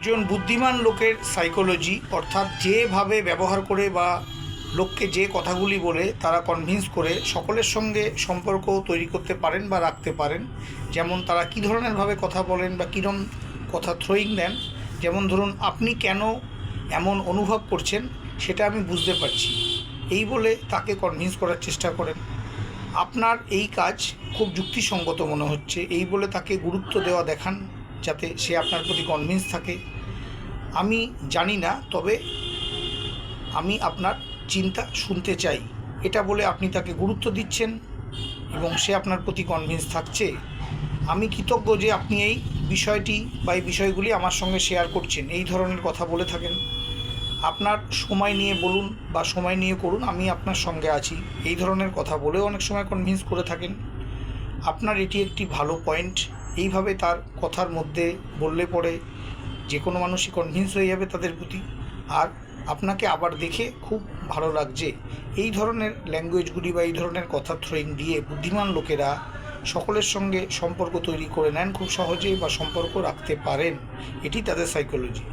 একজন বুদ্ধিমান লোকের সাইকোলজি অর্থাৎ যেভাবে ব্যবহার করে বা লোককে যে কথাগুলি বলে তারা কনভিন্স করে সকলের সঙ্গে সম্পর্ক তৈরি করতে পারেন বা রাখতে পারেন। যেমন তারা কী ধরনেরভাবে কথা বলেন বা কীরকম কথা থ্রোয়িং দেন। যেমন ধরুন, আপনি কেন এমন অনুভব করছেন সেটা আমি বুঝতে পারছি, এই বলে তাকে কনভিন্স করার চেষ্টা করেন। আপনার এই কাজ খুব যুক্তিসঙ্গত মনে হচ্ছে, এই বলে তাকে গুরুত্ব দেওয়া দেখান, যাতে সে আপনার প্রতি কনভিন্স থাকে। আমি জানি না, তবে আমি আপনার চিন্তা শুনতে চাই, এটা বলে আপনি তাকে গুরুত্ব দিচ্ছেন এবং সে আপনার প্রতি কনভিন্স থাকছে। আমি কৃতজ্ঞ যে আপনি এই বিষয়টি বা এই বিষয়গুলি আমার সঙ্গে শেয়ার করছেন, এই ধরনের কথা বলে থাকেন। আপনার সময় নিয়ে বলুন বা সময় নিয়ে করুন, আমি আপনার সঙ্গে আছি, এই ধরনের কথা বলেও অনেক সময় কনভিন্স করে থাকেন। আপনার এটি একটি ভালো পয়েন্ট। এইভাবে তার কথার মধ্যে বললে পরে যে কোনো মানুষই কনভিন্স হয়ে যাবে তাদের প্রতি, আর আপনাকে আবার দেখে খুব ভালো লাগছে। এই ধরনের ল্যাঙ্গুয়েজগুলি বা এই ধরনের কথা থ্রোয়িং দিয়ে বুদ্ধিমান লোকেরা সকলের সঙ্গে সম্পর্ক তৈরি করে নেন খুব সহজেই বা সম্পর্ক রাখতে পারেন। এটি তাদের সাইকোলজি।